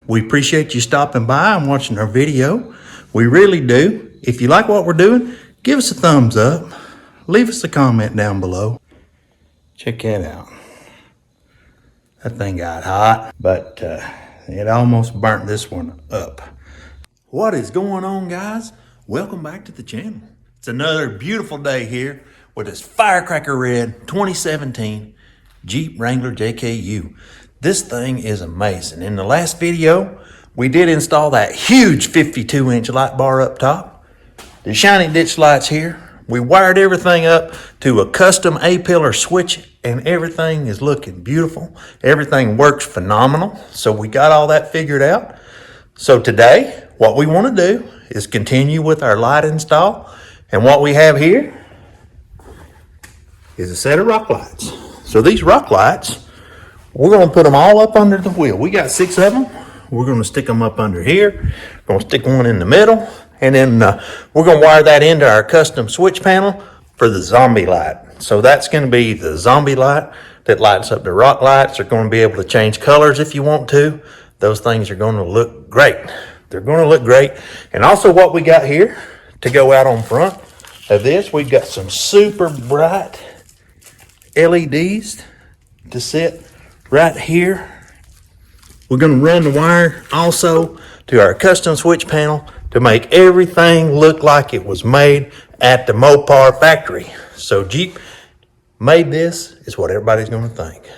We appreciate you stopping by and watching our video. We really do. If you like what we're doing, give us a thumbs up. Leave us a comment down below. Check that out. That thing got hot, but it almost burnt this one up. What is going on, guys? Welcome back to the channel. It's another beautiful day here with this firecracker red 2017 Jeep Wrangler JKU. This thing is amazing. In the last video, we did install that huge 52-inch light bar up top. The shiny ditch lights here. We wired everything up to a custom A-pillar switch, and everything is looking beautiful. Everything works phenomenal. So we got all that figured out. So today, what we want to do is continue with our light install. And what we have here is a set of rock lights. So these rock lights, we're going to put them all up under the wheel. We got 6 of them. We're going to stick them up under here. We're going to stick one in the middle. And then we're going to wire that into our custom switch panel for the zombie light. So that's going to be the zombie light that lights up the rock lights. They're going to be able to change colors if you want to. Those things are going to look great. They're going to look great. And also what we got here to go out on front of this, we've got some super bright LEDs to sit right here. We're going to run the wire also to our custom switch panel to make everything look like it was made at the Mopar factory. So Jeep made this is what everybody's going to think.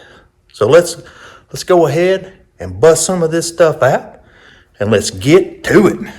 So let's go ahead and bust some of this stuff out and let's get to it.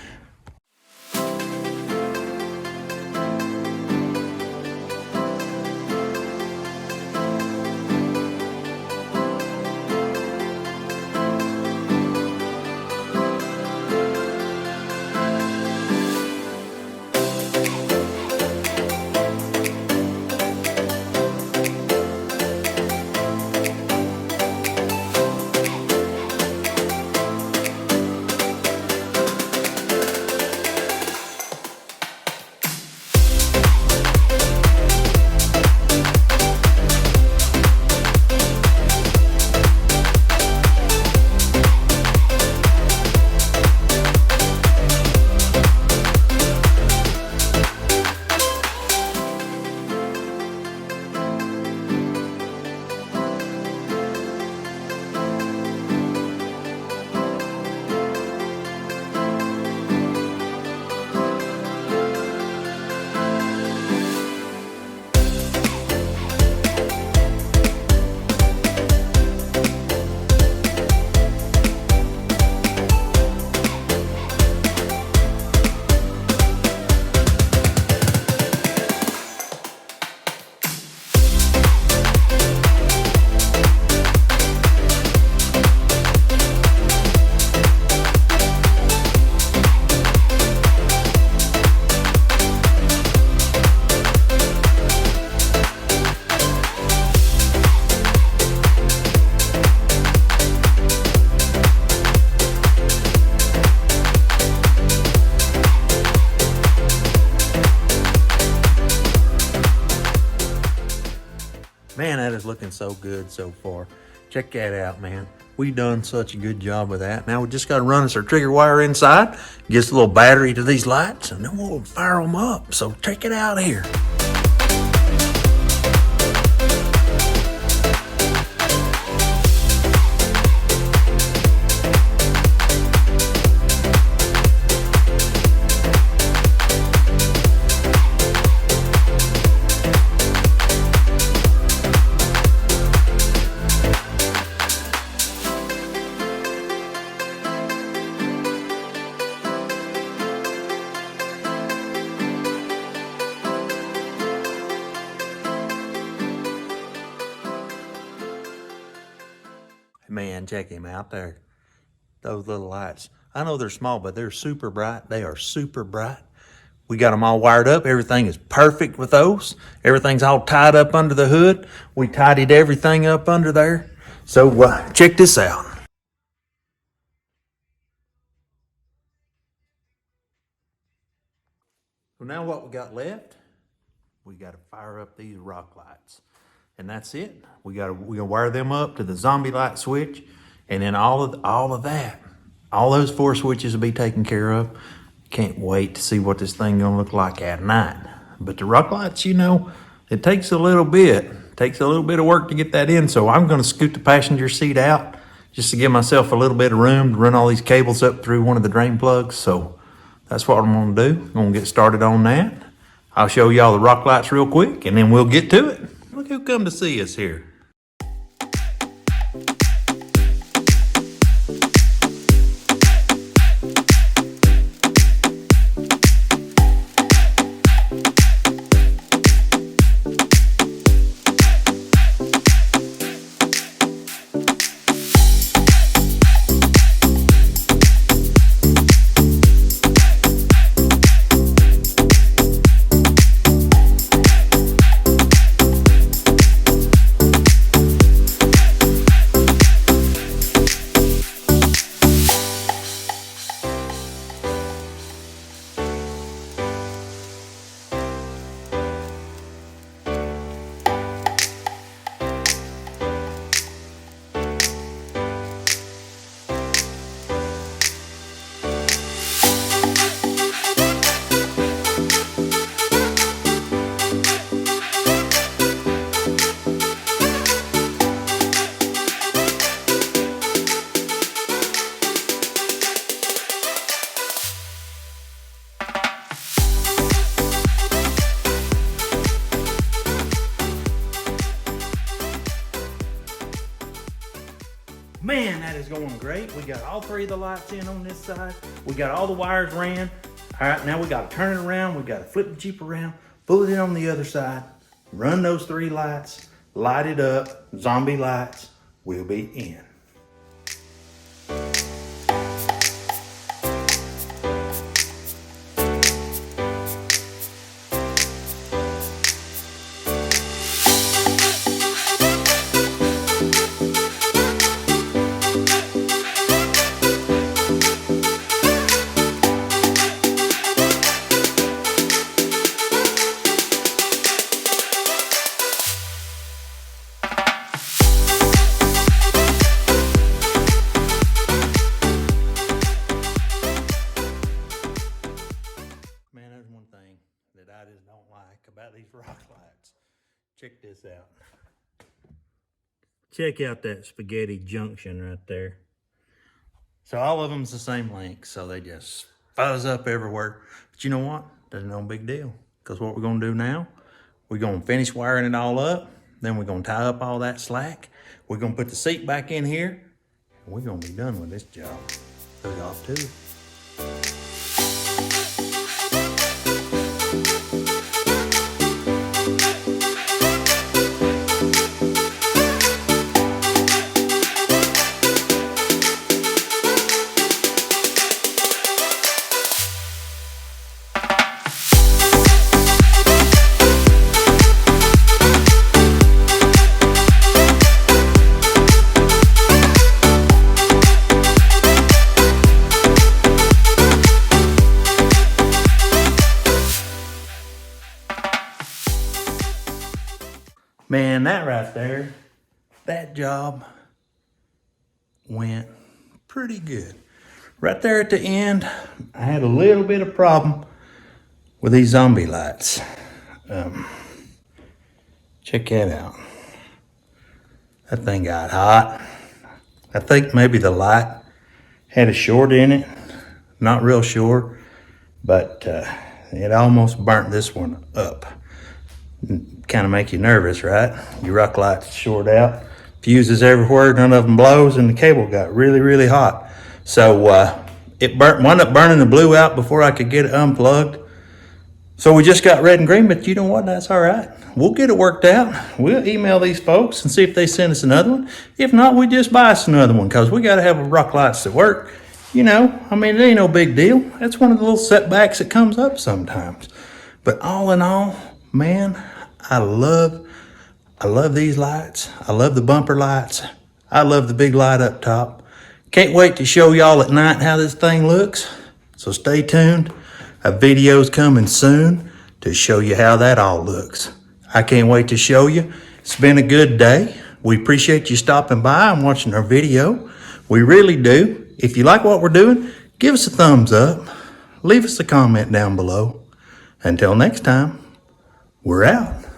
Man, that is looking so good so far. Check that out, man. We've done such a good job with that. Now we just got to run us our trigger wire inside, get us a little battery to these lights, and then we'll fire them up. So check it out here. Man, check him out there. Those little lights. I know they're small, but they're super bright. They are super bright. We got them all wired up. Everything is perfect with those. Everything's all tied up under the hood. We tidied everything up under there. So check this out. So now what we got left, we got to fire up these rock lights. And that's it. We're gonna wire them up to the zombie light switch, and then all of that all those 4 switches will be taken care of. Can't wait to see what this thing gonna look like at night. But the rock lights, you know, it takes a little bit. It takes a little bit of work to get that in. So I'm gonna scoot the passenger seat out just to give myself a little bit of room to run all these cables up through one of the drain plugs. So that's what I'm gonna do. I'm gonna get started on that. I'll show y'all the rock lights real quick and then we'll get to it. Look who come to see us here. Man, that is going great. We got all 3 of the lights in on this side. We got all the wires ran. All right, now we got to turn it around. We got to flip the Jeep around, pull it in on the other side, run those 3 lights, light it up, zombie lights. We'll be in. I just don't like about these rock lights. Check this out. Check out that spaghetti junction right there. So all of them's the same length, so they just fuzz up everywhere. But you know what? That's no big deal. Because what we're gonna do now, we're gonna finish wiring it all up. Then we're gonna tie up all that slack. We're gonna put the seat back in here. And we're gonna be done with this job. Hook off too. Man, that right there, that job went pretty good. Right there at the end, I had a little bit of problem with these zombie lights. Check that out. That thing got hot. I think maybe the light had a short in it. Not real sure, but it almost burnt this one up. Kind of make you nervous, right? Your rock lights short out, fuses everywhere, none of them blows, and the cable got really, really hot. So it wound up burning the blue out before I could get it unplugged. So we just got red and green, but you know what? That's all right. We'll get it worked out. We'll email these folks and see if they send us another one. If not, we just buy us another one because we got to have rock lights that work. You know, I mean, it ain't no big deal. That's one of the little setbacks that comes up sometimes. But all in all, man, I love these lights. I love the bumper lights. I love the big light up top. Can't wait to show y'all at night how this thing looks. So stay tuned. A video's coming soon to show you how that all looks. I can't wait to show you. It's been a good day. We appreciate you stopping by and watching our video. We really do. If you like what we're doing, give us a thumbs up. Leave us a comment down below. Until next time, we're out.